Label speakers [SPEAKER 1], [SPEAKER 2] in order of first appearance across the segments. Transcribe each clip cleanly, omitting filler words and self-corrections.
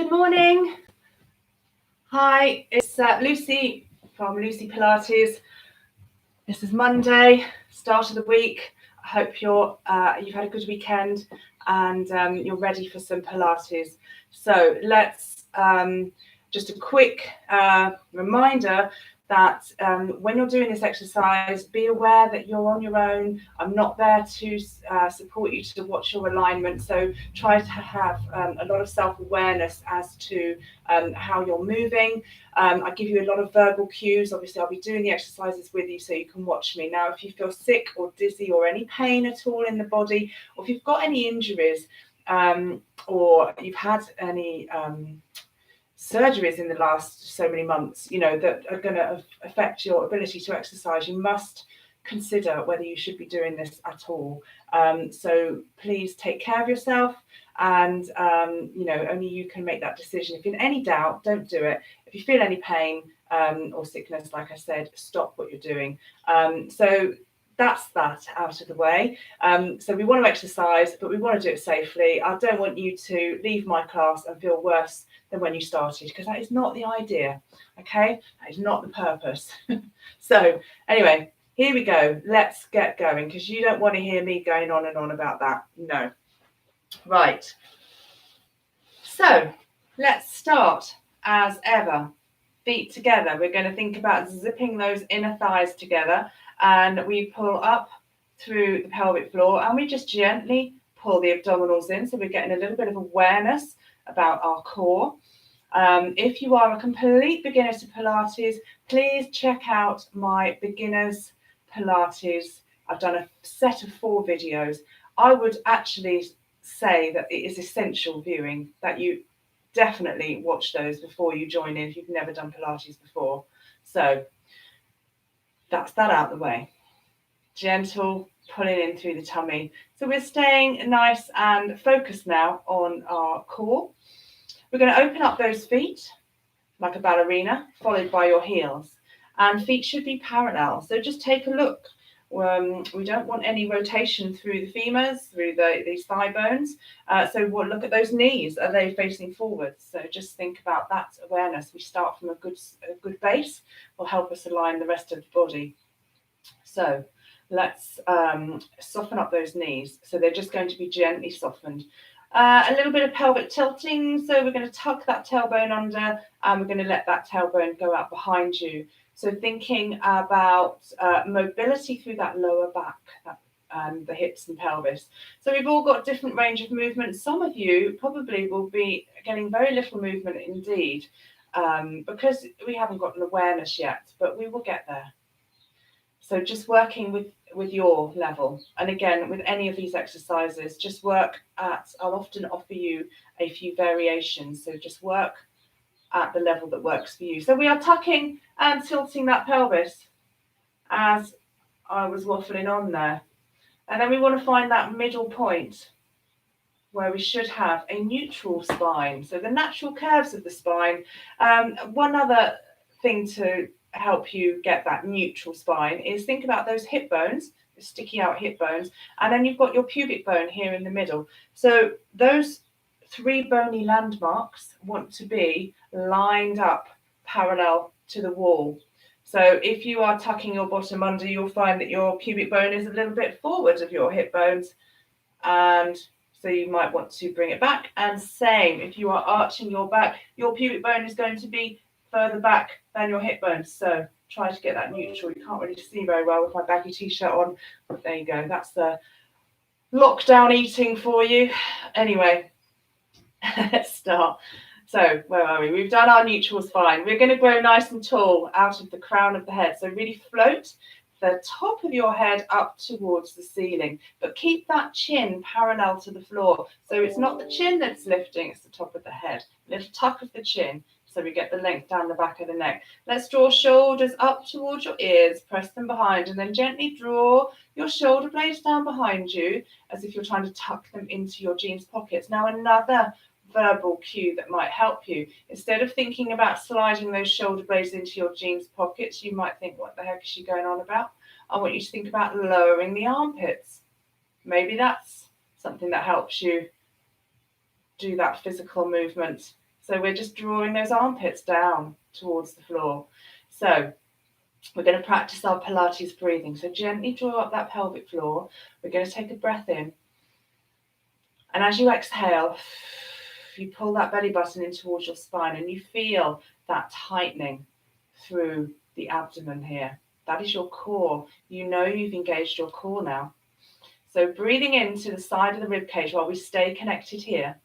[SPEAKER 1] Good morning. Hi, it's Lucy from Lucy-Pilates. This is Monday, start of the week. I hope you've had a good weekend and you're ready for some Pilates. So let's just a quick reminder that when you're doing this exercise, be aware that you're on your own. I'm not there to support you to watch your alignment. So try to have a lot of self-awareness as to how you're moving. I give you a lot of verbal cues. Obviously, I'll be doing the exercises with you so you can watch me. Now, if you feel sick or dizzy or any pain at all in the body, or if you've got any injuries or you've had any surgeries in the last so many months, that are going to affect your ability to exercise, you must consider whether you should be doing this at all. So please take care of yourself, and only you can make that decision. If you're in any doubt, don't do it. If you feel any pain or sickness, like I said, stop what you're doing. So that's that out of the way. So we want to exercise, but we want to do it safely. I don't want you to leave my class and feel worse than when you started, because that is not the idea. Okay, that is not the purpose. So anyway, here we go. Let's get going, because you don't want to hear me going on and on about that. No. Right. So let's start as ever. Feet together. We're going to think about zipping those inner thighs together, and we pull up through the pelvic floor, and we just gently pull the abdominals in. So we're getting a little bit of awareness about our core. If you are a complete beginner to Pilates, please check out my beginners Pilates. I've done a set of 4 videos. I would actually say that it is essential viewing, that you definitely watch those before you join in if you've never done Pilates before. So that's that out the way. Gentle pulling in through the tummy. So we're staying nice and focused now on our core. We're going to open up those feet like a ballerina, followed by your heels. And feet should be parallel. So just take a look. We don't want any rotation through the femurs, through these thigh bones. So we'll look at those knees. Are they facing forwards? So just think about that awareness. We start from a good base. Will help us align the rest of the body. So let's soften up those knees. So they're just going to be gently softened. A little bit of pelvic tilting. So we're going to tuck that tailbone under, and we're going to let that tailbone go out behind you. So thinking about mobility through that lower back, the hips and pelvis. So we've all got different range of movement. Some of you probably will be getting very little movement indeed, because we haven't got an awareness yet, but we will get there. So just working with your level. And again, with any of these exercises, just work at, I'll often offer you a few variations. So just work at the level that works for you. So we are tucking and tilting that pelvis as I was waffling on there. And then we want to find that middle point where we should have a neutral spine. So the natural curves of the spine. One other thing to help you get that neutral spine is think about those hip bones, the sticky out hip bones, and then you've got your pubic bone here in the middle. So those 3 bony landmarks want to be lined up parallel to the wall. So if you are tucking your bottom under, you'll find that your pubic bone is a little bit forward of your hip bones, and so you might want to bring it back. And same, if you are arching your back, your pubic bone is going to be further back than your hip bones. So try to get that neutral. You can't really see very well with my baggy t-shirt on, but there you go. That's the lockdown eating for you. Anyway, let's start. So where are we? We've done our neutral spine. We're going to grow nice and tall out of the crown of the head. So really float the top of your head up towards the ceiling, but keep that chin parallel to the floor. So it's not the chin that's lifting, it's the top of the head. Little tuck of the chin, so we get the length down the back of the neck. Let's draw shoulders up towards your ears, press them behind, and then gently draw your shoulder blades down behind you as if you're trying to tuck them into your jeans pockets. Now another verbal cue that might help you. Instead of thinking about sliding those shoulder blades into your jeans pockets, you might think, what the heck is she going on about? I want you to think about lowering the armpits. Maybe that's something that helps you do that physical movement So we're just drawing those armpits down towards the floor. So we're going to practice our Pilates breathing. So gently draw up that pelvic floor. We're going to take a breath in. And as you exhale, you pull that belly button in towards your spine and you feel that tightening through the abdomen here. That is your core. You know you've engaged your core now. So breathing into the side of the rib cage while we stay connected here.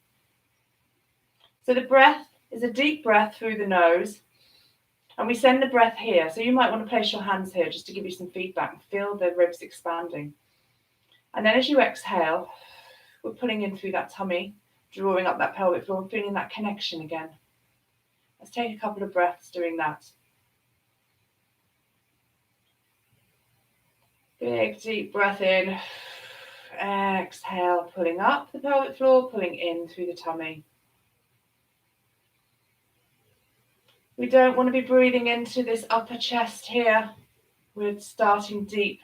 [SPEAKER 1] So the breath is a deep breath through the nose. And we send the breath here. So you might want to place your hands here just to give you some feedback and feel the ribs expanding. And then as you exhale, we're pulling in through that tummy, drawing up that pelvic floor and feeling that connection again. Let's take a couple of breaths doing that. Big deep breath in. Exhale, pulling up the pelvic floor, pulling in through the tummy. We don't want to be breathing into this upper chest here. We're starting deep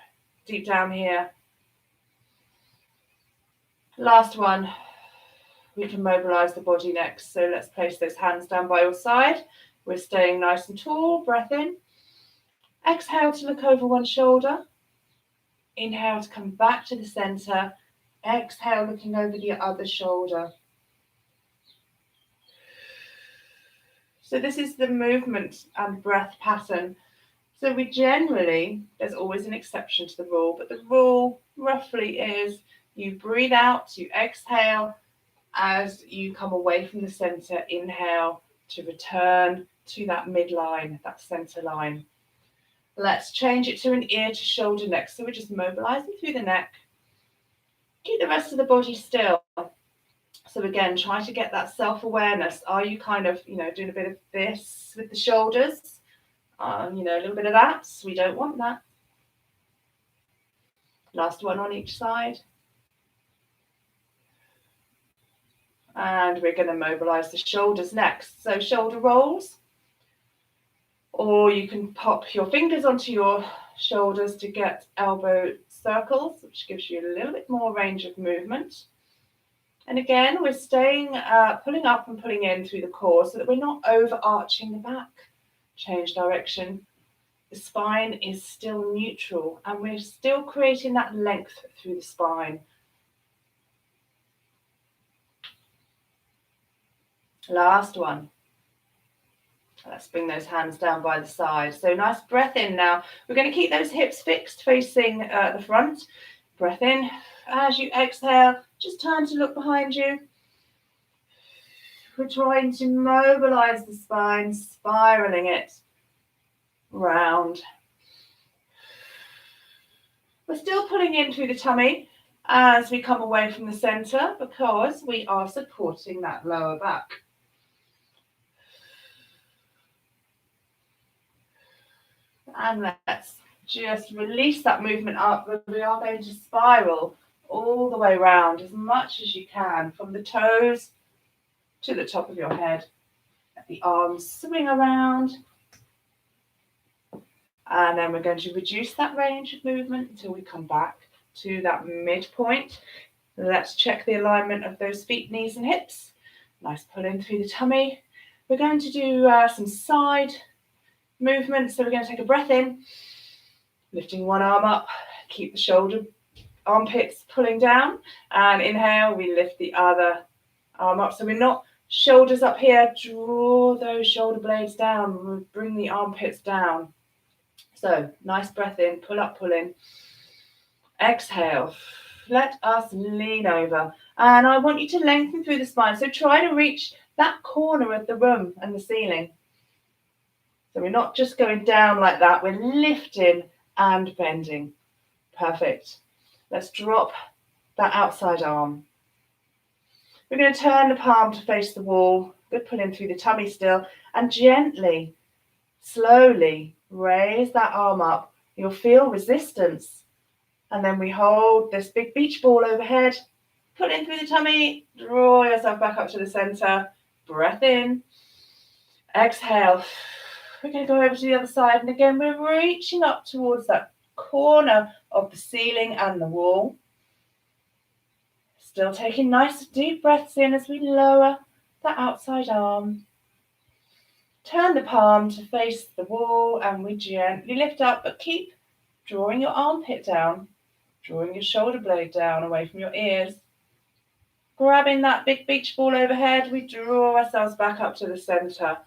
[SPEAKER 1] down here. Last one. We can mobilize the body next. So let's place those hands down by your side. We're staying nice and tall. Breath in. Exhale to look over one shoulder. Inhale to come back to the center. Exhale, looking over the other shoulder. So this is the movement and breath pattern. So we generally, there's always an exception to the rule, but the rule roughly is you breathe out, you exhale as you come away from the center. Inhale to return to that midline, that center line. Let's change it to an ear to shoulder next. So we're just mobilizing through the neck. Keep the rest of the body still. So again, try to get that self-awareness. Are you kind of, doing a bit of this with the shoulders? A little bit of that. We don't want that. Last one on each side. And we're going to mobilize the shoulders next. So shoulder rolls. Or you can pop your fingers onto your shoulders to get elbow circles, which gives you a little bit more range of movement. And again, we're staying, pulling up and pulling in through the core so that we're not overarching the back. Change direction. The spine is still neutral and we're still creating that length through the spine. Last one. Let's bring those hands down by the side. So nice breath in now. We're going to keep those hips fixed facing the front. Breath in. As you exhale, just turn to look behind you. We're trying to mobilize the spine, spiraling it round. We're still pulling in through the tummy as we come away from the center because we are supporting that lower back. And let's just release that movement up. We are going to spiral all the way around as much as you can from the toes to the top of your head. Let the arms swing around. And then we're going to reduce that range of movement until we come back to that midpoint. Let's check the alignment of those feet, knees and hips. Nice pull in through the tummy. We're going to do some side movements. So we're going to take a breath in, lifting one arm up, keep the shoulder armpits pulling down, and inhale, we lift the other arm up. So we're not shoulders up here, draw those shoulder blades down, bring the armpits down. So nice breath in, pull up, pull in. Exhale, let us lean over. And I want you to lengthen through the spine. So try to reach that corner of the room and the ceiling. So we're not just going down like that, we're lifting and bending. Perfect. Let's drop that outside arm. We're going to turn the palm to face the wall. Good pull in through the tummy still. And gently, slowly raise that arm up. You'll feel resistance. And then we hold this big beach ball overhead. Pull in through the tummy. Draw yourself back up to the center. Breath in. Exhale. We're going to go over to the other side. And again, we're reaching up towards that corner of the ceiling and the wall. Still taking nice deep breaths in as we lower that outside arm. Turn the palm to face the wall and we gently lift up, but keep drawing your armpit down, drawing your shoulder blade down away from your ears. Grabbing that big beach ball overhead, we draw ourselves back up to the center.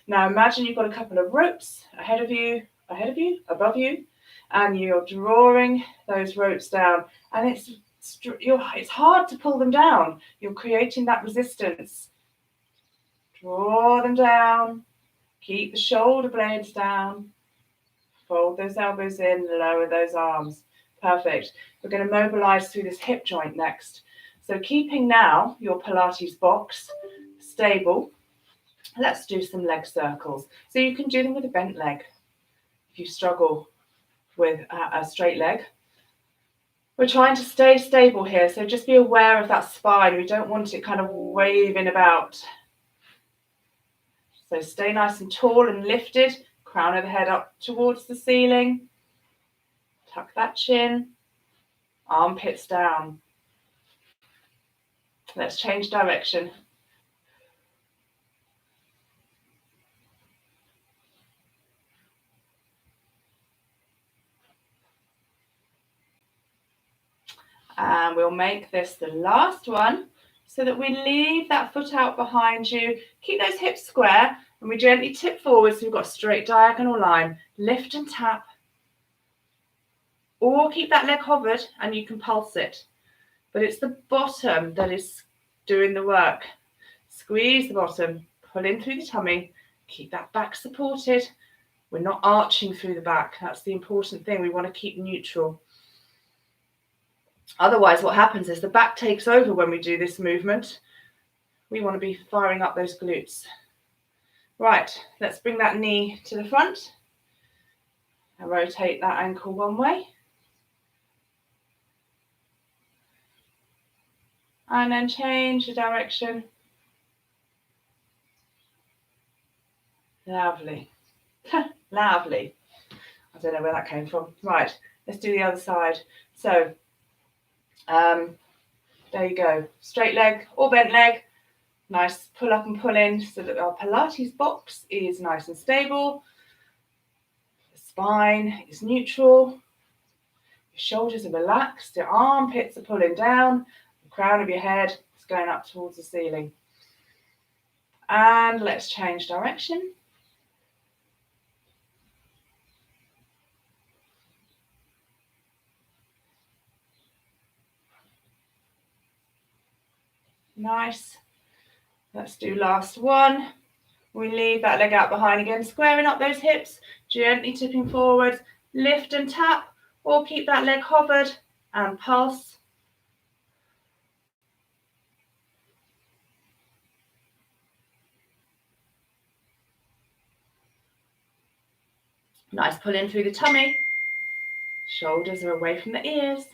[SPEAKER 1] Now imagine you've got a couple of ropes ahead of you, above you, and you're drawing those ropes down. And it's hard to pull them down. You're creating that resistance. Draw them down. Keep the shoulder blades down. Fold those elbows in, lower those arms. Perfect. We're going to mobilize through this hip joint next. So keeping now your Pilates box stable, let's do some leg circles. So you can do them with a bent leg if you struggle with a straight leg. We're trying to stay stable here, so just be aware of that spine. We don't want it kind of waving about. So stay nice and tall and lifted, crown of the head up towards the ceiling. Tuck that chin, armpits down. Let's change direction. And we'll make this the last one so that we leave that foot out behind you. Keep those hips square and we gently tip forward so we've got a straight diagonal line. Lift and tap. Or keep that leg hovered and you can pulse it. But it's the bottom that is doing the work. Squeeze the bottom, pull in through the tummy, keep that back supported. We're not arching through the back. That's the important thing. We want to keep neutral. Otherwise, what happens is the back takes over when we do this movement. We want to be firing up those glutes. Right, let's bring that knee to the front and rotate that ankle one way. And then change the direction. Lovely. Lovely. I don't know where that came from. Right, let's do the other side. So, there you go. Straight leg or bent leg. Nice pull up and pull in so that our Pilates box is nice and stable. The spine is neutral. Your shoulders are relaxed. Your armpits are pulling down. The crown of your head is going up towards the ceiling. And let's change direction. Nice. Let's do last one. We leave that leg out behind again, squaring up those hips, gently tipping forward, lift and tap, or keep that leg hovered and pulse. Nice pull in through the tummy. Shoulders are away from the ears.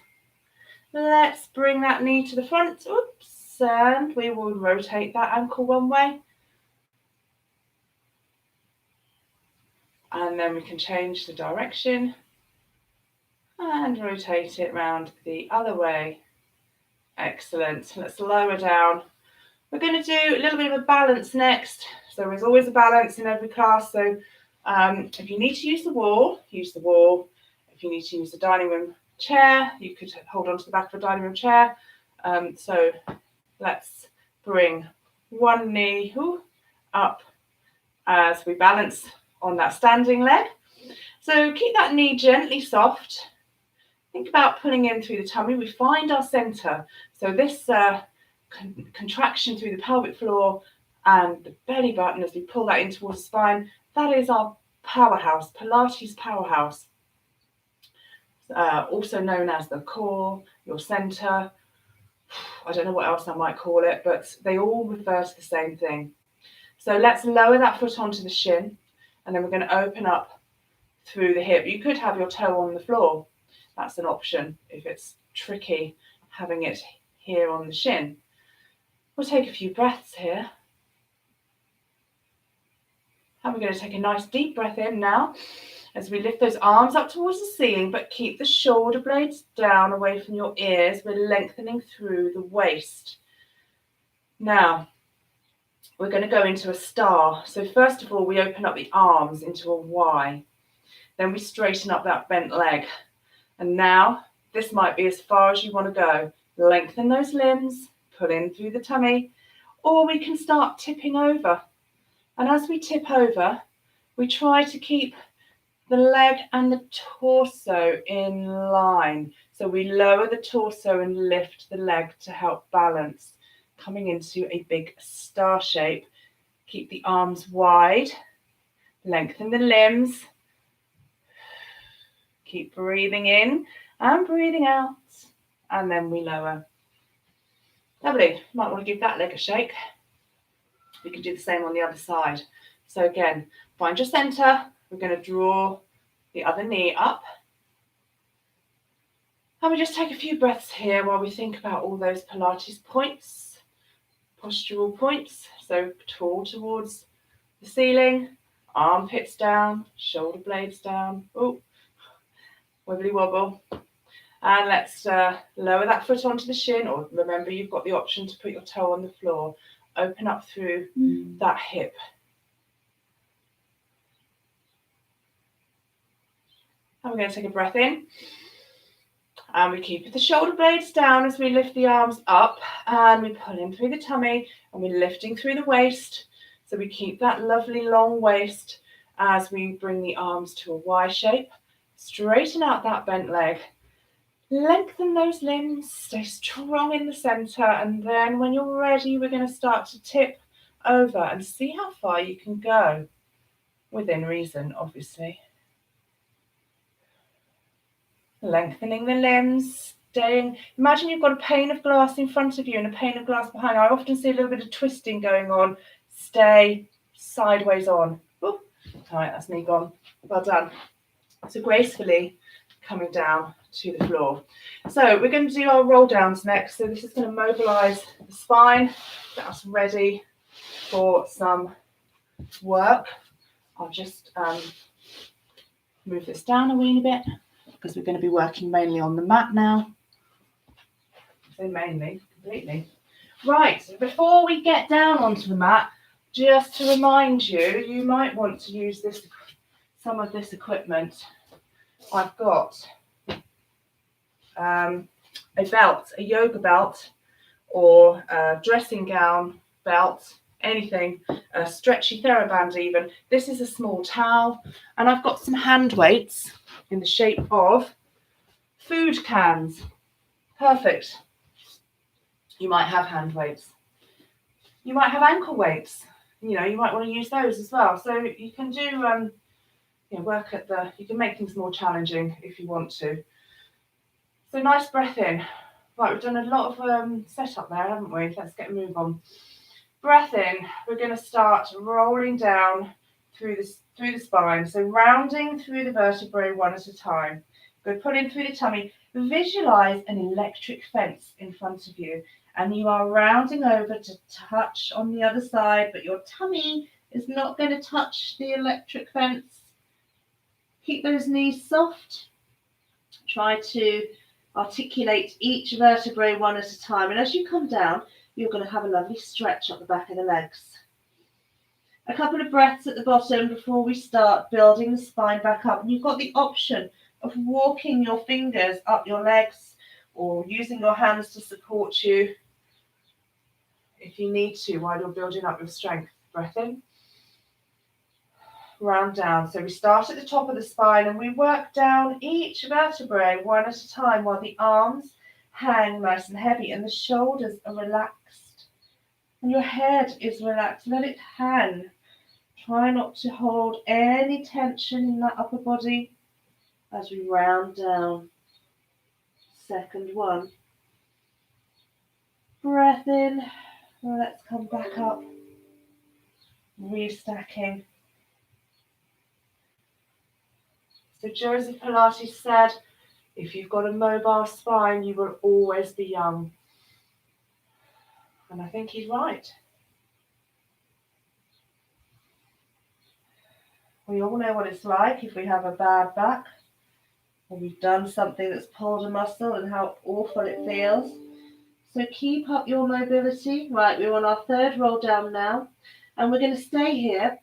[SPEAKER 1] Let's bring that knee to the front. Oops, and we will rotate that ankle one way. And then we can change the direction and rotate it round the other way. Excellent. Let's lower down. We're going to do a little bit of a balance next. So there's always a balance in every class. So if you need to use the wall, use the wall. If you need to use the dining room chair, you could hold on to the back of a dining room chair. So let's bring one knee up as we balance on that standing leg. So keep that knee gently soft. Think about pulling in through the tummy. We find our center. So this contraction through the pelvic floor and the belly button as we pull that in towards the spine, that is our powerhouse, Pilates powerhouse. Also known as the core, your center. I don't know what else I might call it, but they all refer to the same thing. So let's lower that foot onto the shin, and then we're going to open up through the hip. You could have your toe on the floor. That's an option if it's tricky having it here on the shin. We'll take a few breaths here. And we're going to take a nice deep breath in now as we lift those arms up towards the ceiling, but keep the shoulder blades down away from your ears. We're lengthening through the waist. Now, we're going to go into a star. So first of all, we open up the arms into a Y. Then we straighten up that bent leg. And now, this might be as far as you want to go. Lengthen those limbs, pull in through the tummy, or we can start tipping over. And as we tip over, we try to keep the leg and the torso in line. So we lower the torso and lift the leg to help balance, coming into a big star shape. Keep the arms wide, lengthen the limbs. Keep breathing in and breathing out, and then we lower. Lovely. Might want to give that leg a shake. We can do the same on the other side. So again, find your center. We're going to draw the other knee up. And we just take a few breaths here while we think about all those Pilates points, postural points. So tall towards the ceiling, armpits down, shoulder blades down. Oh, wibbly wobble. And let's lower that foot onto the shin, or remember you've got the option to put your toe on the floor. Open up through that hip. And we're going to take a breath in. And we keep the shoulder blades down as we lift the arms up, and we pull in through the tummy, and we're lifting through the waist. So we keep that lovely long waist as we bring the arms to a Y shape. Straighten out that bent leg. Lengthen those limbs, stay strong in the center, and then when you're ready, we're going to start to tip over and see how far you can go, within reason, obviously. Lengthening the limbs, staying. Imagine you've got a pane of glass in front of you and a pane of glass behind. I often see a little bit of twisting going on. Stay sideways on. Ooh. All right, that's me gone. Well done. So gracefully coming down to the floor. So we're going to do our roll downs next. So this is going to mobilize the spine, get us ready for some work. I'll just move this down a weeny bit because we're going to be working mainly on the mat now. So mainly, completely. Right, so before we get down onto the mat, just to remind you, you might want to use some of this equipment. I've got a belt, a yoga belt, or a dressing gown belt, anything, a stretchy TheraBand even. This is a small towel, and I've got some hand weights in the shape of food cans. Perfect. You might have hand weights. You might have ankle weights. You know, you might want to use those as well. So you can do, work at you can make things more challenging if you want to. So nice breath in. Right, we've done a lot of setup there, haven't we? Let's get a move on. Breath in. We're going to start rolling down through the spine. So rounding through the vertebrae one at a time. Go pull in through the tummy. Visualize an electric fence in front of you, and you are rounding over to touch on the other side, but your tummy is not going to touch the electric fence. Keep those knees soft. Try to articulate each vertebrae one at a time, and as you come down, you're going to have a lovely stretch up the back of the legs. A couple of breaths at the bottom before we start building the spine back up, and you've got the option of walking your fingers up your legs or using your hands to support you if you need to while you're building up your strength. Breath in, round down. So we start at the top of the spine and we work down each vertebrae one at a time while the arms hang nice and heavy and the shoulders are relaxed and your head is relaxed. Let it hang. Try not to hold any tension in that upper body as we round down. Second one. Breath in. Let's come back up. Restacking. So Joseph Pilates said, if you've got a mobile spine, you will always be young. And I think he's right. We all know what it's like if we have a bad back, or we've done something that's pulled a muscle and how awful it feels. So keep up your mobility. Right, we're on our third roll down now. And we're going to stay here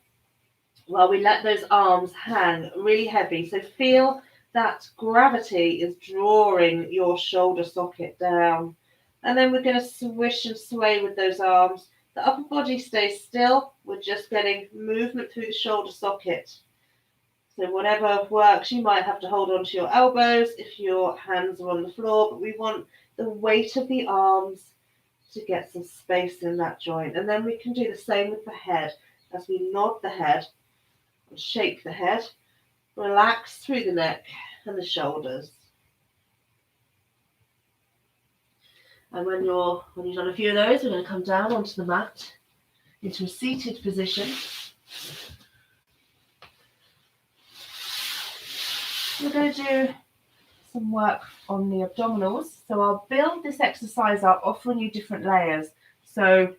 [SPEAKER 1] while we let those arms hang really heavy. So feel that gravity is drawing your shoulder socket down. And then we're going to swish and sway with those arms. The upper body stays still. We're just getting movement through the shoulder socket. So whatever works, you might have to hold on to your elbows if your hands are on the floor, but we want the weight of the arms to get some space in that joint. And then we can do the same with the head. As we nod the head and shake the head, relax through the neck and the shoulders. And when you've done a few of those, we're going to come down onto the mat into a seated position. We're going to do some work on the abdominals. So I'll build this exercise up, offering you different layers. So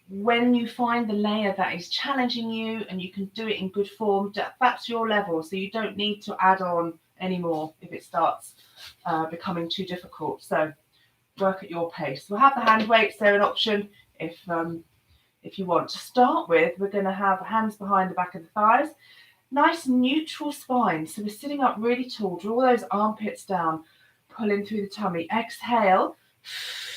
[SPEAKER 1] when you find the layer that is challenging you and you can do it in good form, that's your level. So you don't need to add on anymore if it starts becoming too difficult. So work at your pace. We'll have the hand weights. They're an option if you want. To start with, we're going to have hands behind the back of the thighs. Nice neutral spine. So we're sitting up really tall. Draw those armpits down, pulling through the tummy. Exhale.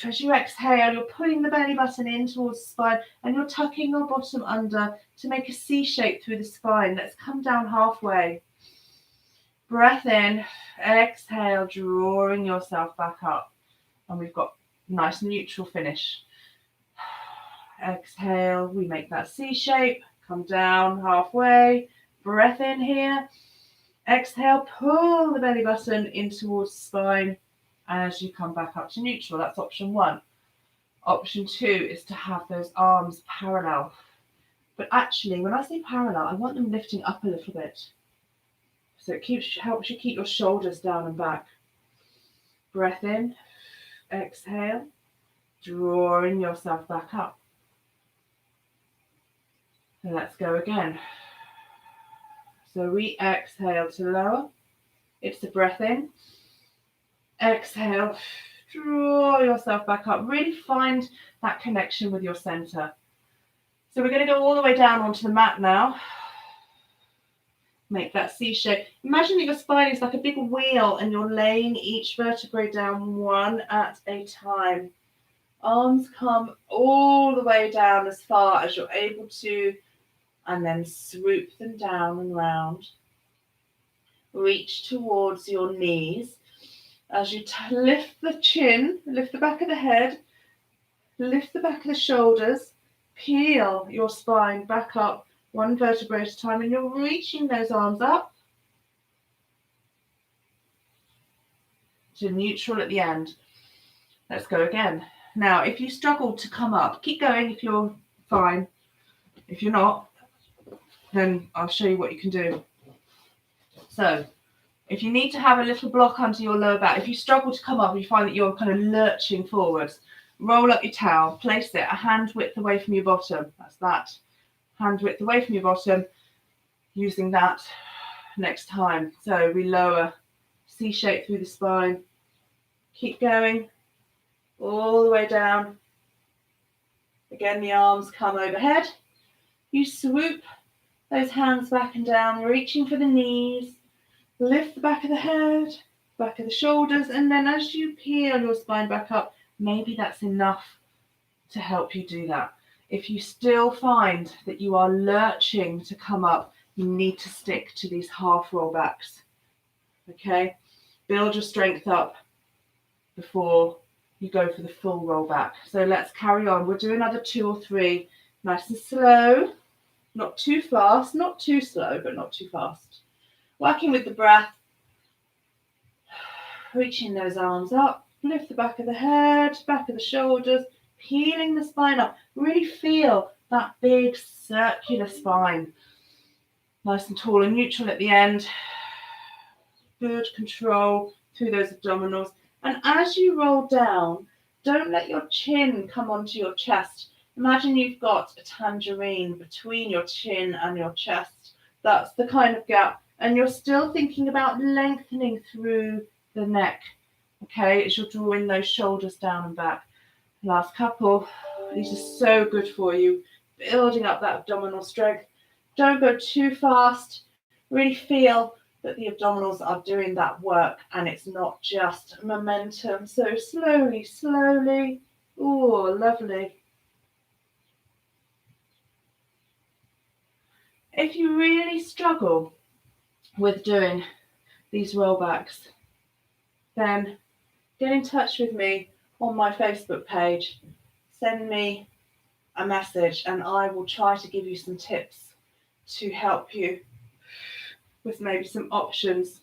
[SPEAKER 1] As you exhale, you're pulling the belly button in towards the spine and you're tucking your bottom under to make a C shape through the spine. Let's come down halfway. Breath in. Exhale, drawing yourself back up. And we've got a nice neutral finish. Exhale, we make that C shape. Come down halfway. Breath in here. Exhale, pull the belly button in towards the spine as you come back up to neutral. That's option one. Option two is to have those arms parallel. But actually, when I say parallel, I want them lifting up a little bit. So it helps you keep your shoulders down and back. Breath in. Exhale. Drawing yourself back up. And let's go again. So we exhale to lower. It's the breath in. Exhale, draw yourself back up. Really find that connection with your center. So we're going to go all the way down onto the mat now. Make that C shape. Imagine that your spine is like a big wheel and you're laying each vertebrae down one at a time. Arms come all the way down as far as you're able to, and then swoop them down and round. Reach towards your knees. As you lift the chin, lift the back of the head, lift the back of the shoulders, peel your spine back up one vertebrae at a time, and you're reaching those arms up to neutral at the end. Let's go again. Now, if you struggle to come up, keep going if you're fine. If you're not, then I'll show you what you can do. So, if you need to have a little block under your lower back, if you struggle to come up and you find that you're kind of lurching forwards, roll up your towel, place it a hand width away from your bottom. That's that. Hand width away from your bottom, using that next time. So we lower, C shape through the spine. Keep going, all the way down. Again, the arms come overhead. You swoop those hands back and down, reaching for the knees. Lift the back of the head, back of the shoulders, and then as you peel your spine back up, maybe that's enough to help you do that. If you still find that you are lurching to come up, you need to stick to these half roll backs. Okay? Build your strength up before you go for the full roll back. So let's carry on. We'll do another 2 or 3, nice and slow, not too fast, not too slow, but not too fast. Working with the breath, reaching those arms up, lift the back of the head, back of the shoulders, peeling the spine up. Really feel that big circular spine. Nice and tall and neutral at the end. Good control through those abdominals. And as you roll down, don't let your chin come onto your chest. Imagine you've got a tangerine between your chin and your chest. That's the kind of gap. And you're still thinking about lengthening through the neck, okay, as you're drawing those shoulders down and back. Last couple. These are so good for you. building up that abdominal strength. Don't go too fast. Really feel that the abdominals are doing that work and it's not just momentum. So slowly, slowly. Oh, lovely. If you really struggle with doing these rollbacks, then get in touch with me on my Facebook page. Send me a message and I will try to give you some tips to help you with maybe some options.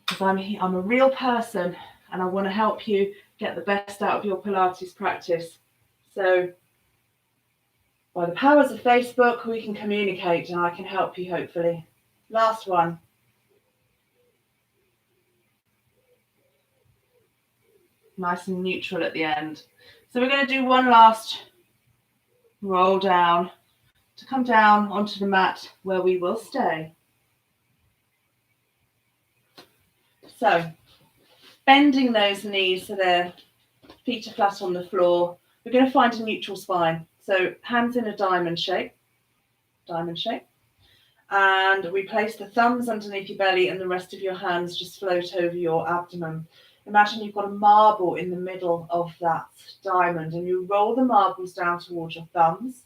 [SPEAKER 1] Because I'm a real person and I want to help you get the best out of your Pilates practice. So by the powers of Facebook, we can communicate and I can help you hopefully. Last one. Nice and neutral at the end. So we're going to do one last roll down to come down onto the mat where we will stay. So bending those knees so their feet are flat on the floor. We're going to find a neutral spine. So hands in a diamond shape. And we place the thumbs underneath your belly and the rest of your hands just float over your abdomen. Imagine you've got a marble in the middle of that diamond and you roll the marbles down towards your thumbs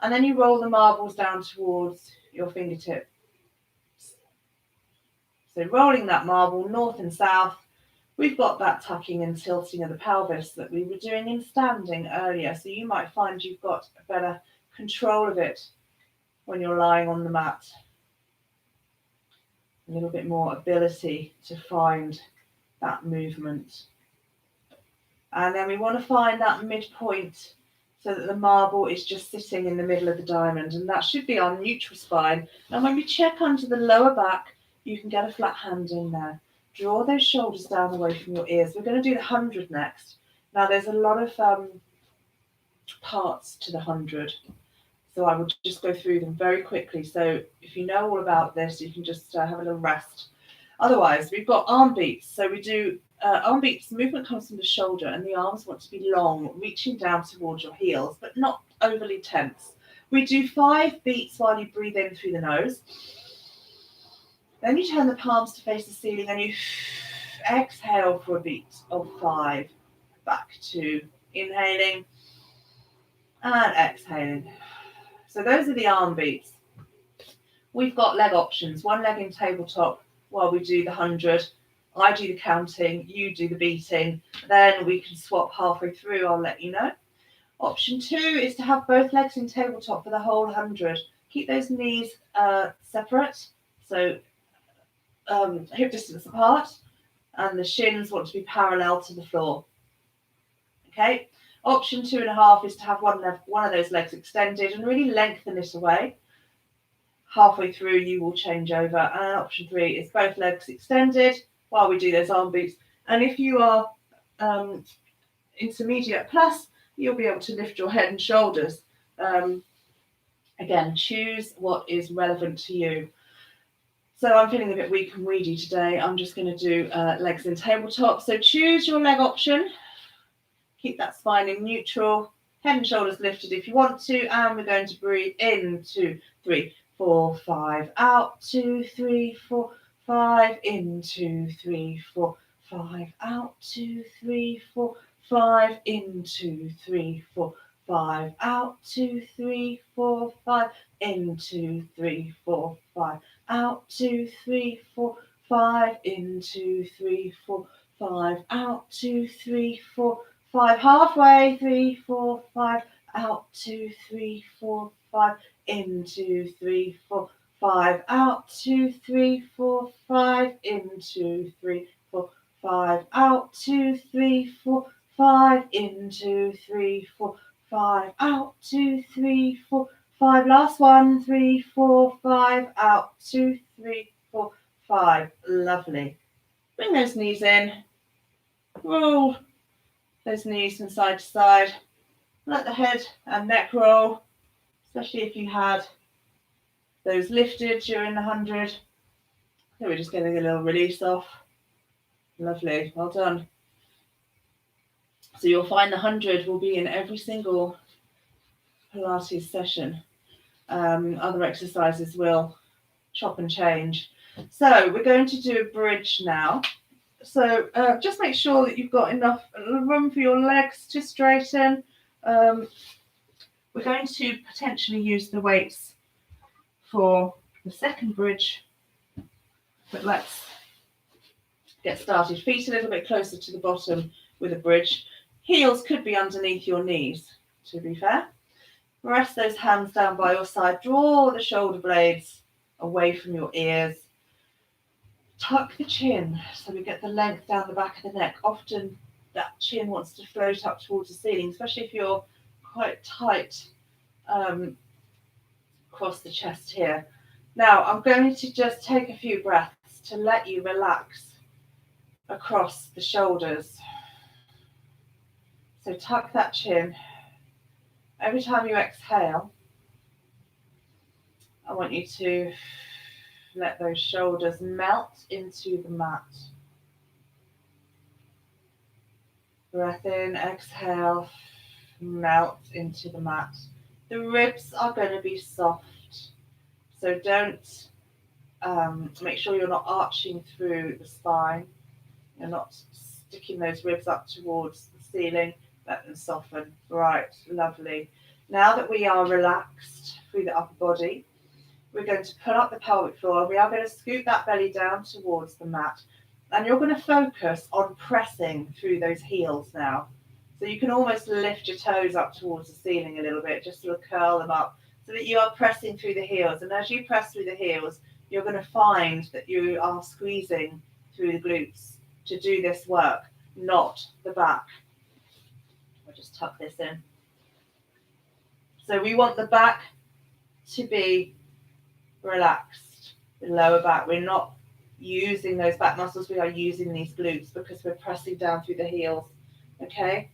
[SPEAKER 1] and then you roll the marbles down towards your fingertips. So rolling that marble north and south, we've got that tucking and tilting of the pelvis that we were doing in standing earlier. So you might find you've got a better control of it when you're lying on the mat. A little bit more ability to find that movement. And then we want to find that midpoint so that the marble is just sitting in the middle of the diamond, and that should be our neutral spine. And when we check under the lower back, you can get a flat hand in there. Draw those shoulders down away from your ears. We're going to do the 100 next. Now there's a lot of parts to the 100, so I will just go through them very quickly. So if you know all about this, you can just have a little rest. Otherwise, we've got arm beats. So we do arm beats. Movement comes from the shoulder and the arms want to be long, reaching down towards your heels, but not overly tense. We do 5 beats while you breathe in through the nose. Then you turn the palms to face the ceiling and you exhale for a beat of 5. Back to inhaling and exhaling. So those are the arm beats. We've got leg options. One leg in tabletop while we do the 100. I do the counting, you do the beating. Then we can swap halfway through, I'll let you know. Option 2 is to have both legs in tabletop for the whole 100. Keep those knees separate, so hip distance apart, and the shins want to be parallel to the floor. Okay. Option 2.5 is to have one of those legs extended and really lengthen it away. Halfway through, you will change over. And option 3 is both legs extended while we do those arm beats. And if you are intermediate plus, you'll be able to lift your head and shoulders. Again, choose what is relevant to you. So I'm feeling a bit weak and weedy today. I'm just going to do legs in tabletop. So choose your leg option. Keep that spine in neutral. Head and shoulders lifted if you want to. And we're going to breathe in, 2, 3, 4, 5. Out, 2, 3, 4, 5. In, 2, 3, 4, 5. Out, 2, 3, 4, 5. In, 2, 3, 4, 5. Out, 2, 3, 4, 5. In, 2, 3, 4, 5. Out, 2, 3, 4, 5. In, 2, 3, 4, 5. Out, 2, 3, 4, 5. Halfway, 3, 4, 5. Out, 2, 3, 4, 5. In, 2, 3, 4, 5. Out, 2, 3, 4, 5. In, 2, 3, 4, 5. Out, 2, 3, 4, 5. In, 2, 3, 4, 5. Out, 2, 3, 4, 5. Last one. 3, 4, 5. Out, 2, 3, 4, 5. Lovely. Bring those knees in. Roll those knees from side to side. Let the head and neck roll, especially if you had those lifted during the 100. So we're just getting a little release off. Lovely, well done. So you'll find the 100 will be in every single Pilates session. Other exercises will chop and change. So we're going to do a bridge now. So just make sure that you've got enough room for your legs to straighten. We're going to potentially use the weights for the second bridge, but let's get started. Feet a little bit closer to the bottom with a bridge. Heels could be underneath your knees, to be fair. Rest those hands down by your side. Draw the shoulder blades away from your ears. Tuck the chin so we get the length down the back of the neck. Often that chin wants to float up towards the ceiling, especially if you're quite tight across the chest here. Now I'm going to just take a few breaths to let you relax across the shoulders. So tuck that chin. Every time you exhale, I want you to let those shoulders melt into the mat. Breath in, exhale, melt into the mat. The ribs are going to be soft, so don't make sure you're not arching through the spine. You're not sticking those ribs up towards the ceiling. Let them soften. Right, lovely. Now that we are relaxed through the upper body, we're going to pull up the pelvic floor. We are going to scoot that belly down towards the mat. And you're going to focus on pressing through those heels now. So you can almost lift your toes up towards the ceiling a little bit, just sort of curl them up so that you are pressing through the heels. And as you press through the heels, you're going to find that you are squeezing through the glutes to do this work, not the back. I'll just tuck this in. So we want the back to be relaxed, the lower back. We're not using those back muscles, we are using these glutes because we're pressing down through the heels. Okay,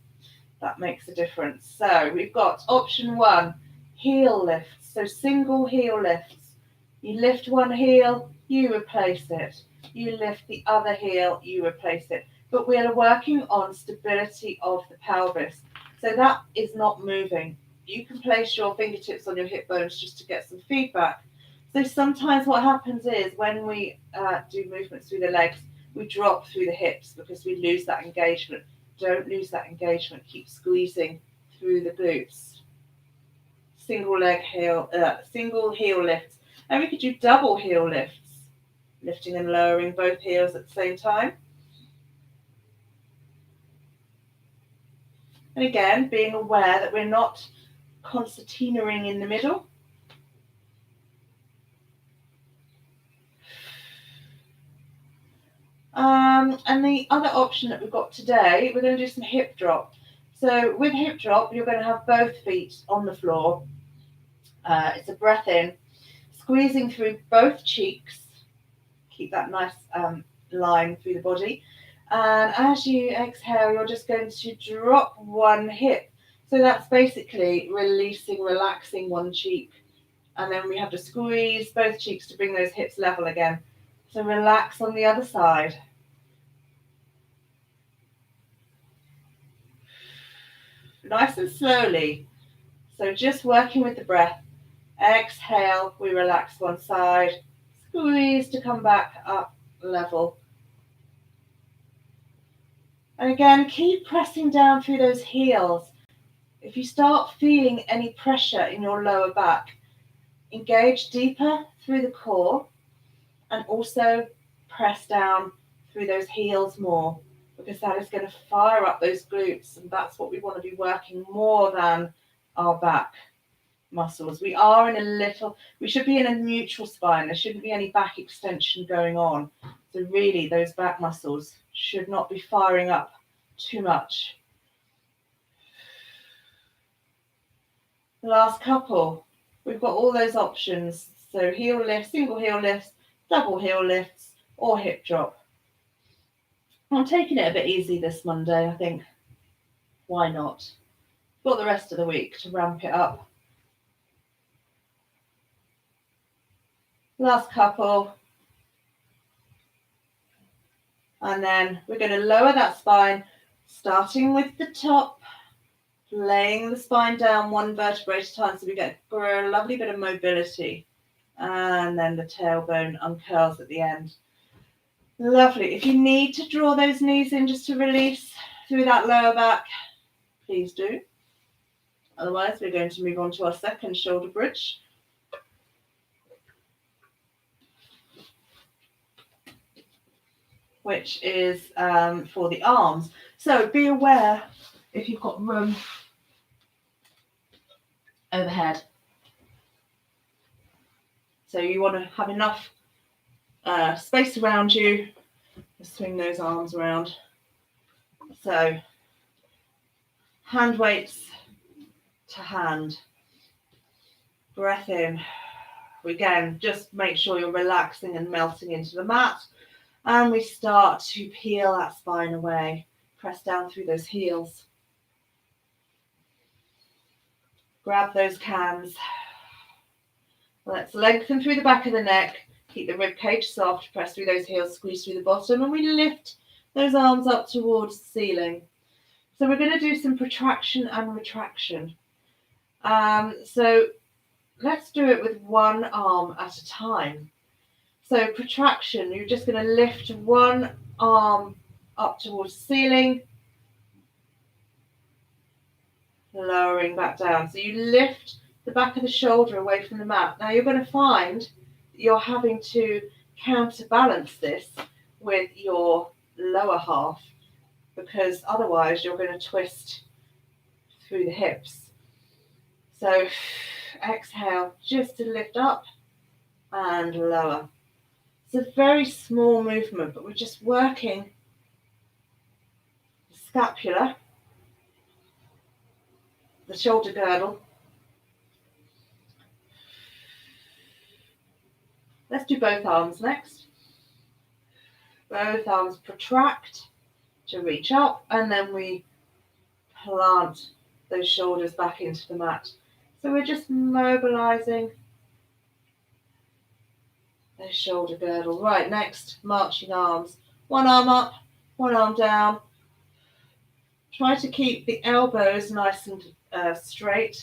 [SPEAKER 1] that makes a difference. So we've got option 1, heel lifts. So single heel lifts. You lift one heel, you replace it. You lift the other heel, you replace it. But we are working on stability of the pelvis. So that is not moving. You can place your fingertips on your hip bones just to get some feedback. So sometimes what happens is when we do movements through the legs, we drop through the hips because we lose that engagement. Don't lose that engagement. Keep squeezing through the glutes. Single heel lifts. And we could do double heel lifts, lifting and lowering both heels at the same time. And again, being aware that we're not concertinaing in the middle. And the other option that we've got today, we're going to do some hip drop. So with hip drop, you're going to have both feet on the floor. It's a breath in, squeezing through both cheeks. Keep that nice line through the body. And as you exhale, you're just going to drop one hip. So that's basically releasing, relaxing one cheek. And then we have to squeeze both cheeks to bring those hips level again. So relax on the other side. Nice and slowly. So just working with the breath. Exhale, we relax one side. Squeeze to come back up level. And again, keep pressing down through those heels. If you start feeling any pressure in your lower back, engage deeper through the core and also press down through those heels more, because that is going to fire up those glutes, and that's what we want to be working more than our back muscles. We should be in a neutral spine. There shouldn't be any back extension going on. So really those back muscles should not be firing up too much. The last couple, we've got all those options. So heel lifts, single heel lifts, double heel lifts, or hip drop. I'm taking it a bit easy this Monday, I think. Why not? Got the rest of the week to ramp it up. Last couple. And then we're going to lower that spine, Starting with the top, laying the spine down one vertebrae at a time so we get a lovely bit of mobility. And then the tailbone uncurls at the end. Lovely. If you need to draw those knees in just to release through that lower back, please do. Otherwise, we're going to move on to our second shoulder bridge. Which is for the arms. So be aware if you've got room overhead. So you want to have enough space around you to swing those arms around. So hand weights to hand. Breath in. Again, just make sure you're relaxing and melting into the mat. And we start to peel that spine away. Press down through those heels. Grab those cans. Let's lengthen through the back of the neck. Keep the rib cage soft. Press through those heels. Squeeze through the bottom. And we lift those arms up towards the ceiling. So we're going to do some protraction and retraction. So let's do it with one arm at a time. So protraction, you're just going to lift one arm up towards the ceiling, lowering back down. So you lift the back of the shoulder away from the mat. Now you're going to find that you're having to counterbalance this with your lower half, because otherwise you're going to twist through the hips. So exhale just to lift up and lower. It's a very small movement, but we're just working the scapula, the shoulder girdle. Let's do both arms next. Both arms protract to reach up, and then we plant those shoulders back into the mat. So we're just mobilizing the shoulder girdle. Right, next, marching arms. One arm up, one arm down. Try to keep the elbows nice and straight.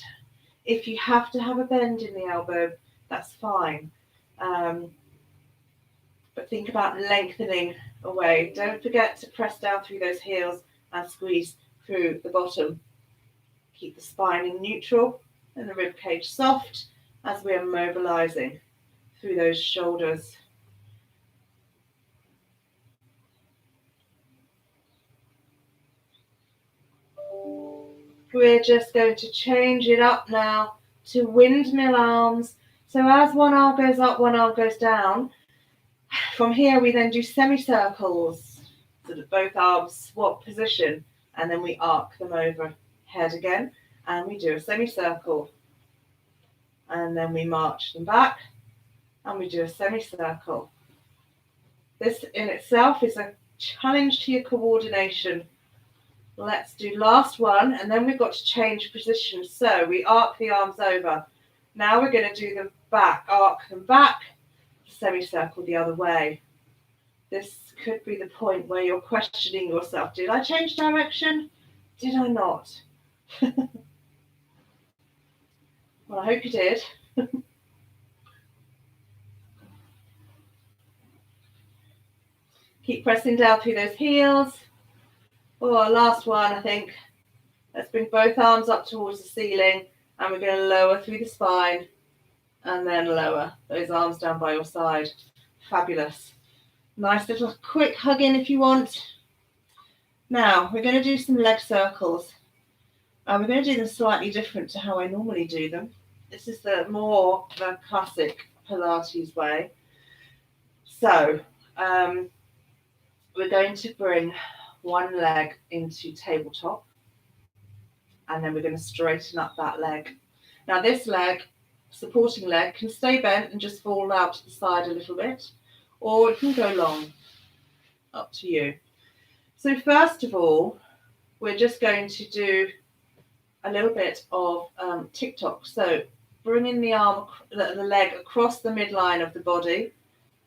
[SPEAKER 1] If you have to have a bend in the elbow, that's fine. But think about lengthening away. Don't forget to press down through those heels and squeeze through the bottom. Keep the spine in neutral and the rib cage soft as we are mobilizing through those shoulders. We're just going to change it up now to windmill arms. So as one arm goes up, one arm goes down. From here, we then do semicircles, so that both arms swap position, and then we arc them overhead again, and we do a semicircle. And then we march them back, and we do a semicircle. This in itself is a challenge to your coordination. Let's do last one, and then we've got to change position. So we arc the arms over. Now we're going to do them back, arc them back, semicircle the other way. This could be the point where you're questioning yourself. Did I change direction? Did I not? Well, I hope you did. Keep pressing down through those heels. Oh, last one, I think. Let's bring both arms up towards the ceiling, and we're going to lower through the spine, and then lower those arms down by your side. Fabulous. Nice little quick hug in if you want. Now, we're going to do some leg circles. We're going to do them slightly different to how I normally do them. This is the classic Pilates way. So, we're going to bring one leg into tabletop, and then we're going to straighten up that leg. Now this leg, supporting leg, can stay bent and just fall out to the side a little bit, or it can go long, up to you. So first of all, we're just going to do a little bit of tick-tock. So bringing the leg across the midline of the body,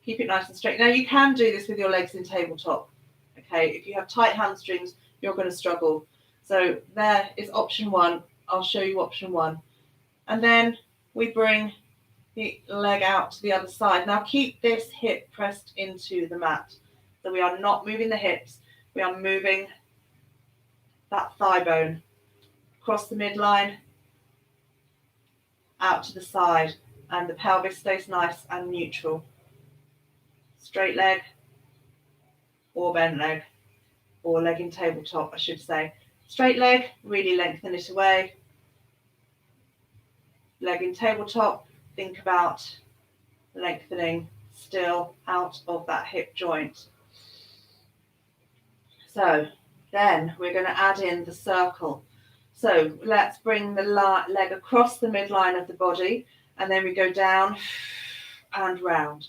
[SPEAKER 1] keep it nice and straight. Now you can do this with your legs in tabletop. Okay, if you have tight hamstrings, you're going to struggle. So there is option one. I'll show you option one. And then we bring the leg out to the other side. Now keep this hip pressed into the mat. So we are not moving the hips. We are moving that thigh bone across the midline, out to the side, and the pelvis stays nice and neutral. Straight leg or bent leg, or leg in tabletop, I should say. Straight leg, really lengthen it away. Leg in tabletop, think about lengthening still out of that hip joint. So then we're going to add in the circle. So let's bring the leg across the midline of the body, and then we go down and round.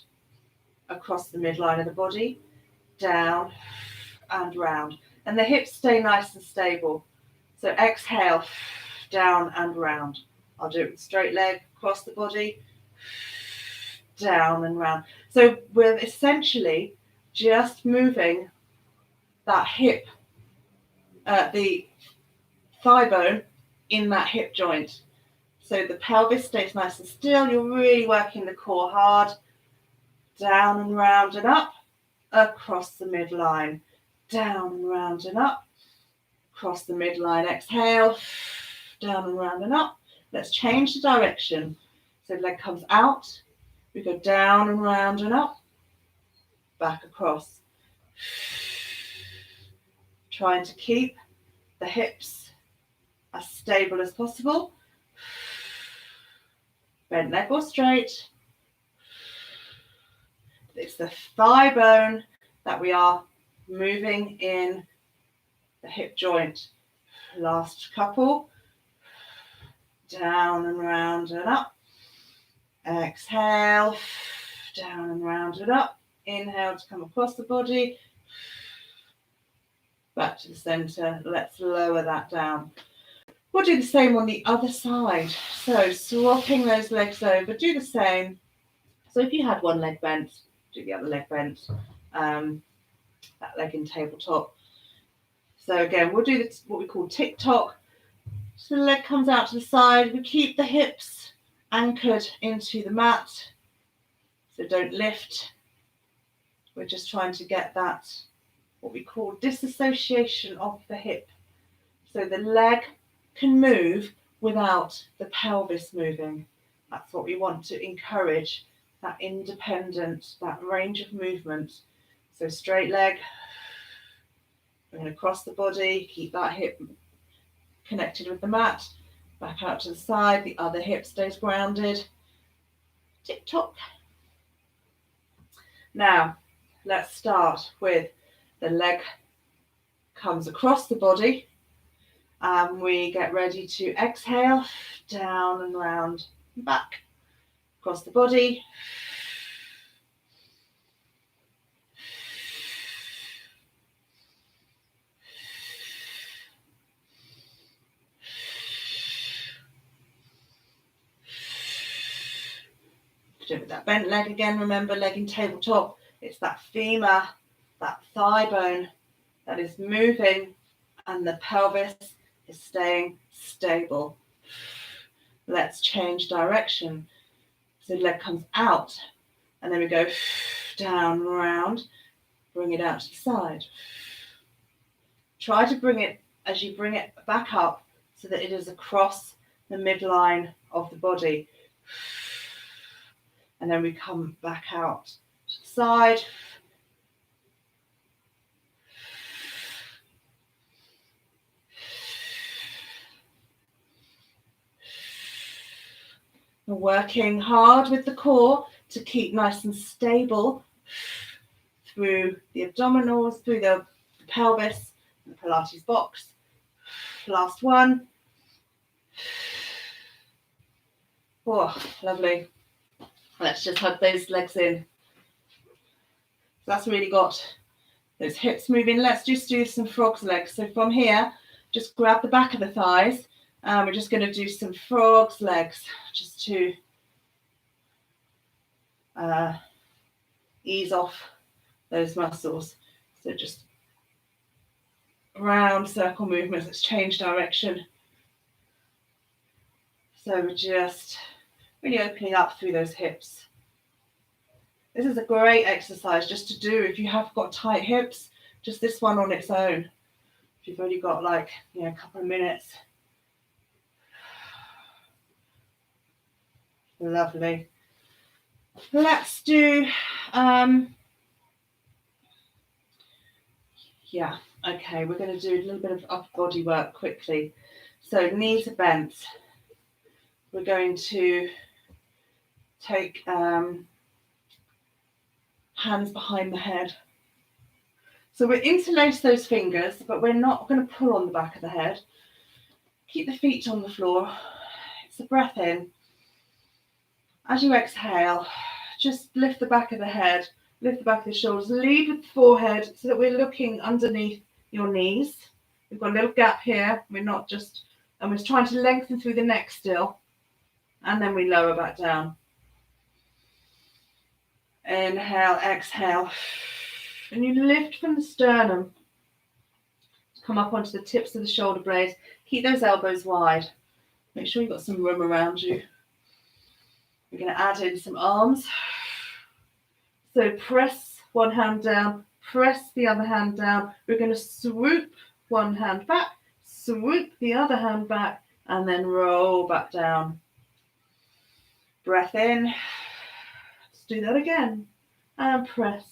[SPEAKER 1] Across the midline of the body, down and round. And the hips stay nice and stable. So exhale, down and round. I'll do it with straight leg, across the body, down and round. So we're essentially just moving that hip, the thigh bone in that hip joint. So the pelvis stays nice and still. You're really working the core hard. Down and round and up, across the midline. Down and round and up, across the midline. Exhale, down and round and up. Let's change the direction. So the leg comes out. We go down and round and up, back across. Trying to keep the hips as stable as possible. Bent leg or straight. It's the thigh bone that we are moving in the hip joint. Last couple. Down and round and up. Exhale. Down and round and up. Inhale to come across the body. Back to the center. Let's lower that down. We'll do the same on the other side. So swapping those legs over. Do the same. So if you had one leg bent, do the other leg bent. That leg in tabletop. So again, we'll do this, what we call tick-tock. So the leg comes out to the side. We keep the hips anchored into the mat. So don't lift. We're just trying to get that, what we call disassociation of the hip. So the leg can move without the pelvis moving. That's what we want to encourage, that independent, that range of movement. So straight leg, bring it across the body, keep that hip connected with the mat, back out to the side, the other hip stays grounded. Tick-tock. Now, let's start with the leg comes across the body, and we get ready to exhale, down and round, back, across the body. Do it with that bent leg again. Remember, leg in tabletop. It's that femur, that thigh bone that is moving, and the pelvis is staying stable. Let's change direction. So the leg comes out, and then we go down, round, bring it out to the side. Try to bring it, as you bring it back up, so that it is across the midline of the body. And then we come back out to the side. We're working hard with the core to keep nice and stable through the abdominals, through the pelvis, and the Pilates box. Last one. Oh, lovely. Let's just hug those legs in. So that's really got those hips moving. Let's just do some frog's legs. So from here, just grab the back of the thighs. And we're just going to do some frog's legs just to ease off those muscles. So just round circle movements. Let's change direction. So we're just really opening up through those hips. This is a great exercise just to do if you have got tight hips, just this one on its own. If you've only got like, a couple of minutes. Lovely. Let's do, okay, we're going to do a little bit of upper body work quickly. So knees are bent. We're going to take hands behind the head. So we'll interlace those fingers, but we're not going to pull on the back of the head. Keep the feet on the floor. It's a breath in. As you exhale, just lift the back of the head, lift the back of the shoulders, lead with the forehead so that we're looking underneath your knees. We've got a little gap here. We're not just, and we're trying to lengthen through the neck still. And then we lower back down. Inhale, exhale. And you lift from the sternum. Come up onto the tips of the shoulder blades. Keep those elbows wide. Make sure you've got some room around you. We're going to add in some arms. So press one hand down, press the other hand down. We're going to swoop one hand back, swoop the other hand back, and then roll back down. Breath in. Let's do that again. And press,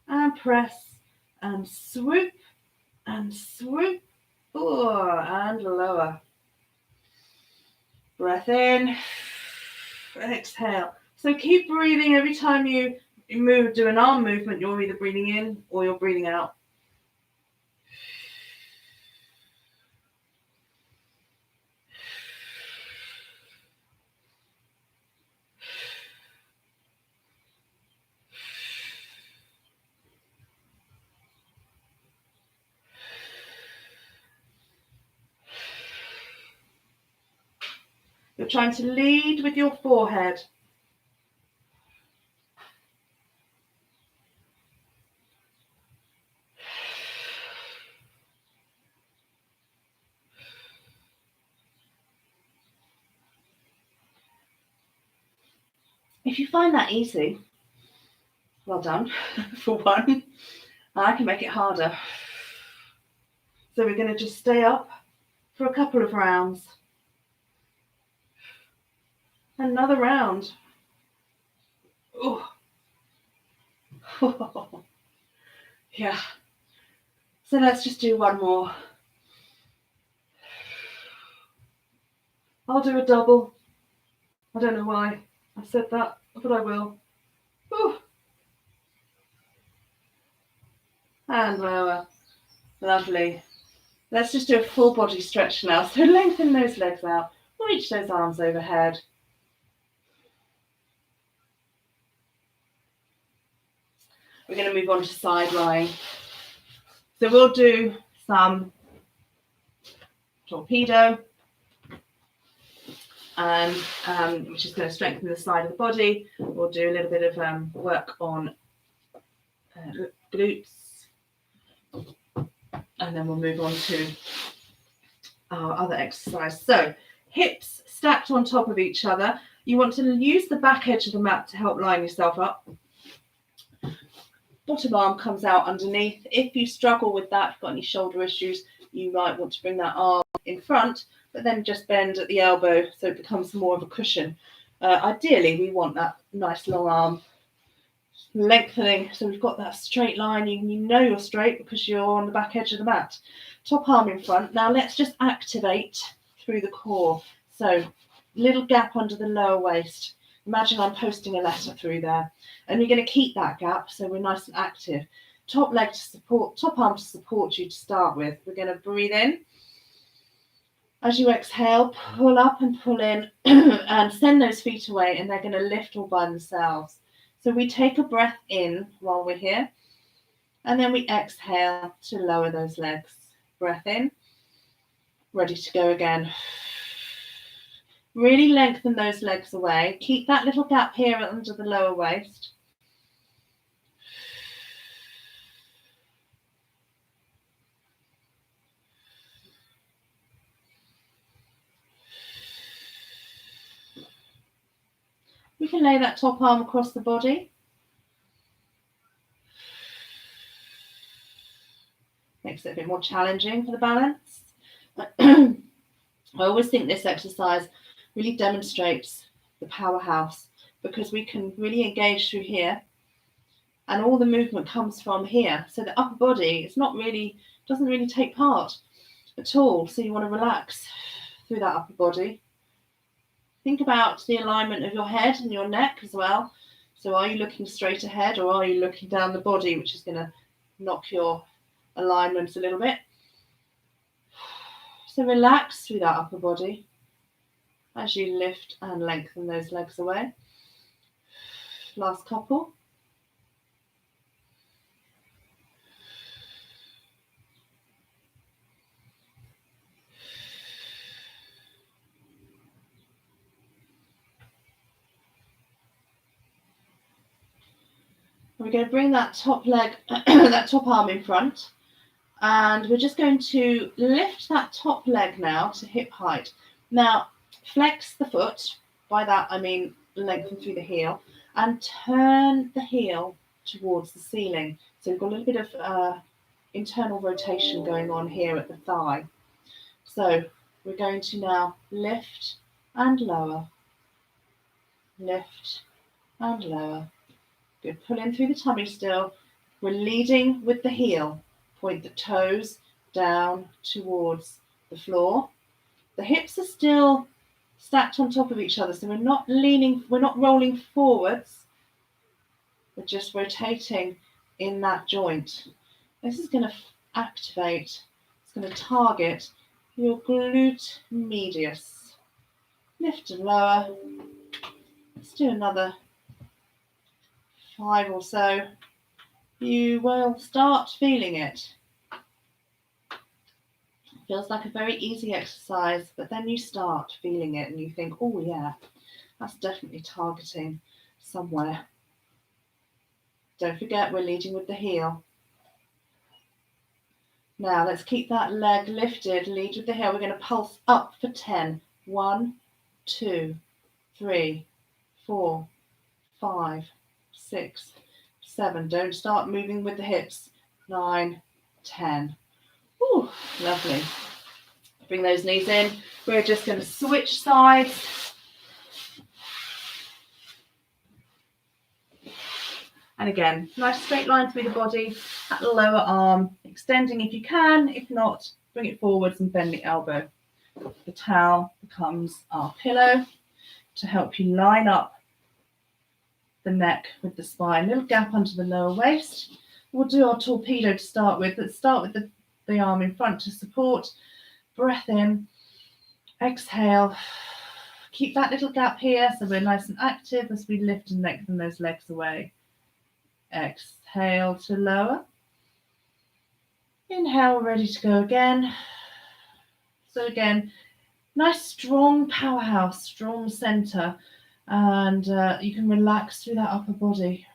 [SPEAKER 1] and swoop, and swoop. And lower. Breath in. Exhale. So keep breathing. Every time you move, do an arm movement, you're either breathing in or you're breathing out. You're trying to lead with your forehead. If you find that easy, well done, for one. I can make it harder. So we're going to just stay up for a couple of rounds. Another round. Oh. Yeah. So let's just do one more. I'll do a double. I don't know why I said that, but I will. Ooh. And lower. Lovely. Let's just do a full body stretch now. So lengthen those legs out. Reach those arms overhead. We're going to move on to side lying. So we'll do some torpedo, and which is going to strengthen the side of the body. We'll do a little bit of work on glutes, and then we'll move on to our other exercise. So hips stacked on top of each other. You want to use the back edge of the mat to help line yourself up. Bottom arm comes out underneath. If you struggle with that, if you've got any shoulder issues, you might want to bring that arm in front, but then just bend at the elbow so it becomes more of a cushion. Ideally, we want that nice long arm lengthening, so we've got that straight line. You know you're straight because you're on the back edge of the mat. Top arm in front. Now let's just activate through the core. So little gap under the lower waist. Imagine I'm posting a letter through there, and you're going to keep that gap so we're nice and active. Top leg to support, top arm to support you to start with. We're going to breathe in. As you exhale, pull up and pull in and send those feet away, and they're going to lift all by themselves. So we take a breath in while we're here, and then we exhale to lower those legs. Breath in, ready to go again. Really lengthen those legs away. Keep that little gap here under the lower waist. can lay that top arm across the body. Makes it a bit more challenging for the balance. I always think this exercise really demonstrates the powerhouse, because we can really engage through here, and all the movement comes from here. So the upper body doesn't really take part at all. So you want to relax through that upper body. Think about the alignment of your head and your neck as well. So are you looking straight ahead, or are you looking down the body, which is going to knock your alignment a little bit? So relax through that upper body as you lift and lengthen those legs away. Last couple. We're going to bring that top leg, that top arm in front, and we're just going to lift that top leg now to hip height. Now, flex the foot. By that, I mean lengthen through the heel, and turn the heel towards the ceiling. So we've got a little bit of internal rotation going on here at the thigh. So we're going to now lift and lower, lift and lower. Good. Pull in through the tummy still. We're leading with the heel. Point the toes down towards the floor. The hips are still stacked on top of each other, so we're not rolling forwards. We're just rotating in that joint. This is going to activate, it's going to target your glute medius. Lift and lower. Let's do another 5 or so. You will start feeling it. Feels like a very easy exercise, but then you start feeling it and you think, oh yeah, that's definitely targeting somewhere. Don't forget, we're leading with the heel. Now let's keep that leg lifted, lead with the heel. We're going to pulse up for 10. 1, 2, 3, 4, 5, 6, 7. Don't start moving with the hips. 9, 10. Ooh, lovely. Bring those knees in. We're just going to switch sides. And again, nice straight line through the body, that lower arm, extending if you can. If not, bring it forwards and bend the elbow. The towel becomes our pillow to help you line up the neck with the spine. Little gap under the lower waist. We'll do our torpedo to start with. Let's start with the arm in front to support. Breath in, exhale. Keep that little gap here so we're nice and active as we lift and lengthen those legs away. Exhale to lower. Inhale, ready to go again. So again, nice strong powerhouse, strong center, and you can relax through that upper body.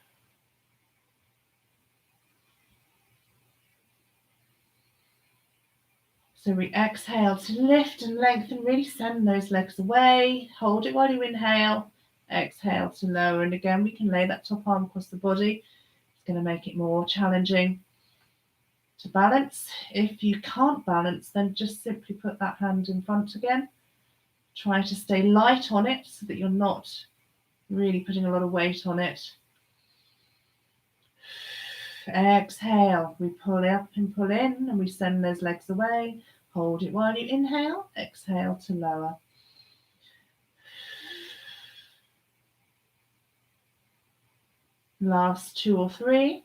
[SPEAKER 1] So we exhale to lift and lengthen, really send those legs away. Hold it while you inhale. Exhale to lower, and again we can lay that top arm across the body. It's going to make it more challenging to balance. If you can't balance, then just simply put that hand in front again. Try to stay light on it so that you're not really putting a lot of weight on it. Exhale, we pull up and pull in, and we send those legs away. Hold it while you inhale. Exhale to lower. Last 2 or 3.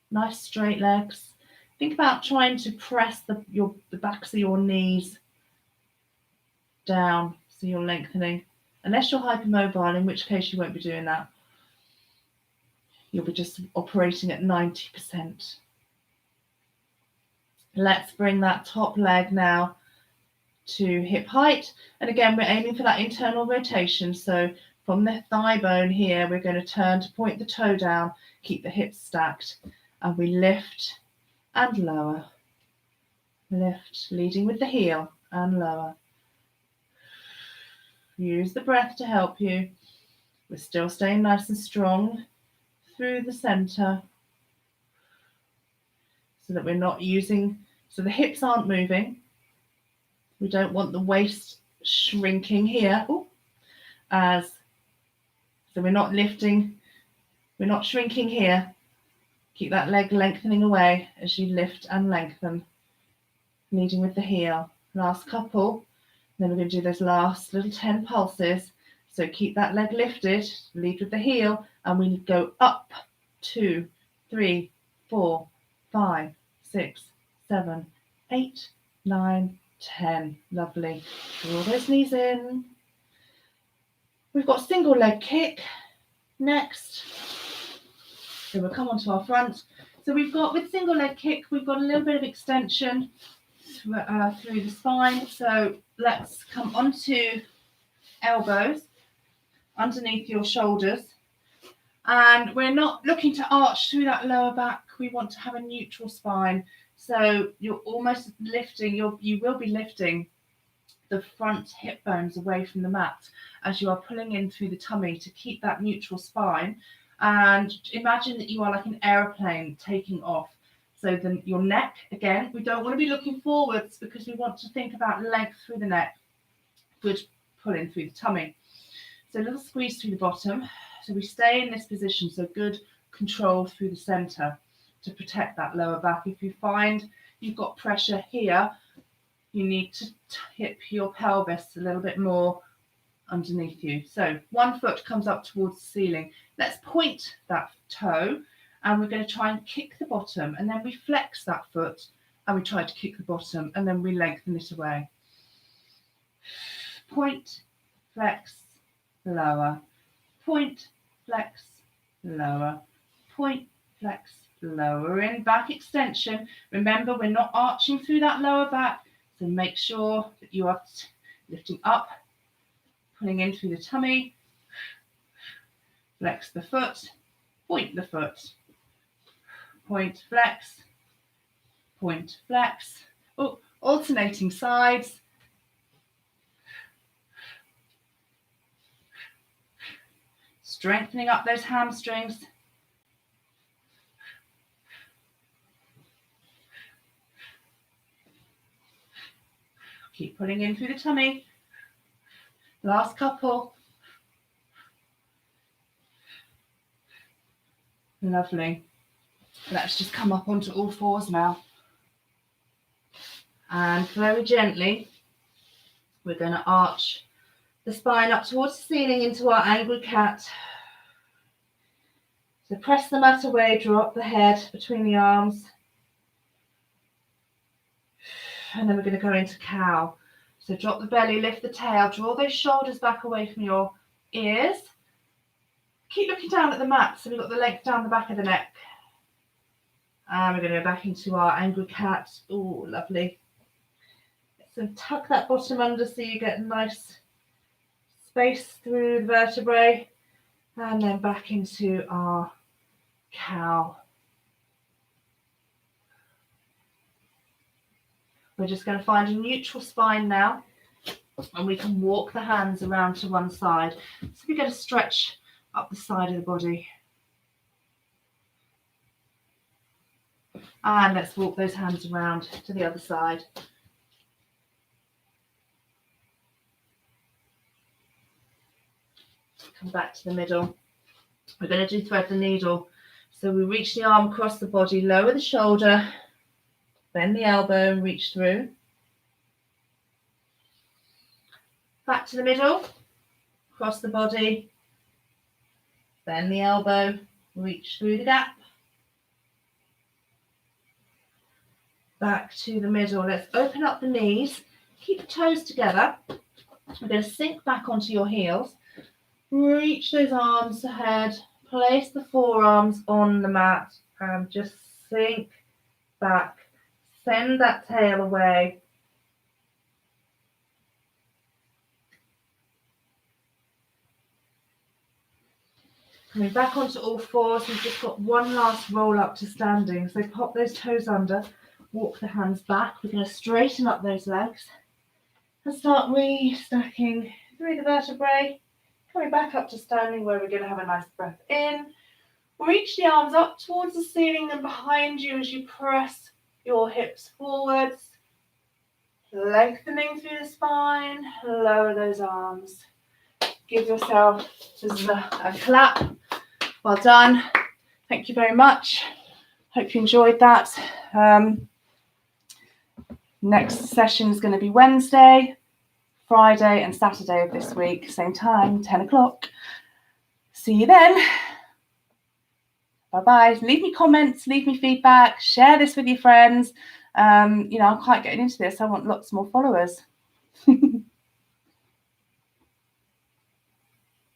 [SPEAKER 1] Nice straight legs. Think about trying to press the backs of your knees down so you're lengthening. Unless you're hypermobile, in which case you won't be doing that. You'll be just operating at 90%. Let's bring that top leg now to hip height. And again, we're aiming for that internal rotation. So from the thigh bone here, we're going to turn to point the toe down, keep the hips stacked. and we lift and lower. Lift, leading with the heel and lower. Use the breath to help you. We're still staying nice and strong through the center so that we're not using, so the hips aren't moving. We don't want the waist shrinking here. So we're not lifting, we're not shrinking here. Keep that leg lengthening away as you lift and lengthen, leading with the heel. Last couple. Then we're going to do those last little 10 pulses. So keep that leg lifted, lead with the heel, and we go up 2, 3, 4, 5, 6, 7, 8, 9, 10. Lovely. Draw those knees in. We've got single leg kick next. So we'll come onto our front. So we've got, with single leg kick, we've got a little bit of extension through the spine. So let's come onto elbows underneath your shoulders. And we're not looking to arch through that lower back. We want to have a neutral spine. So you're almost lifting, you will be lifting the front hip bones away from the mat as you are pulling in through the tummy to keep that neutral spine. And imagine that you are like an aeroplane taking off. So then your neck, again, we don't want to be looking forwards because we want to think about length through the neck. Good pull in through the tummy. So a little squeeze through the bottom. So we stay in this position. So good control through the center to protect that lower back. If you find you've got pressure here, you need to tip your pelvis a little bit more underneath you. So one foot comes up towards the ceiling. Let's point that toe and we're going to try and kick the bottom, and then we flex that foot and we try to kick the bottom and then we lengthen it away. Point, flex, lower. Point, flex, lower. Point, flex, lower. In back extension. Remember, we're not arching through that lower back, so make sure that you are lifting up, pulling in through the tummy. Flex the foot, point the foot. Point, flex, point, flex. Oh, alternating sides. Strengthening up those hamstrings. Keep pulling in through the tummy. Last couple. Lovely. Let's just come up onto all fours now. And very gently, we're going to arch the spine up towards the ceiling into our angry cat. So press the mat away, drop the head between the arms. And then we're going to go into cow. So drop the belly, lift the tail, draw those shoulders back away from your ears. Keep looking down at the mat, so we've got the length down the back of the neck. And we're going to go back into our angry cat. Oh, lovely. So tuck that bottom under so you get a nice space through the vertebrae. And then back into our cow. We're just going to find a neutral spine now. And we can walk the hands around to one side. So we're going to stretch up the side of the body. And let's walk those hands around to the other side. Come back to the middle. We're going to do thread the needle. So we reach the arm across the body, lower the shoulder, bend the elbow and reach through. Back to the middle, across the body, bend the elbow, reach through the gap. Back to the middle. Let's open up the knees, keep the toes together. We're going to sink back onto your heels. Reach those arms ahead, place the forearms on the mat and just sink back. Send that tail away. Coming back onto all fours, we've just got one last roll up to standing. So pop those toes under, walk the hands back. We're going to straighten up those legs and start re-stacking through the vertebrae. Coming back up to standing, where we're going to have a nice breath in. Reach the arms up towards the ceiling and behind you as you press your hips forwards. Lengthening through the spine, lower those arms. Give yourself just a clap. Well done. Thank you very much. Hope you enjoyed that. Next session is going to be Wednesday, Friday and Saturday of this week. Same time, 10 o'clock. See you then. Bye-bye. Leave me comments, leave me feedback, share this with your friends. I'm quite getting into this. I want lots more followers.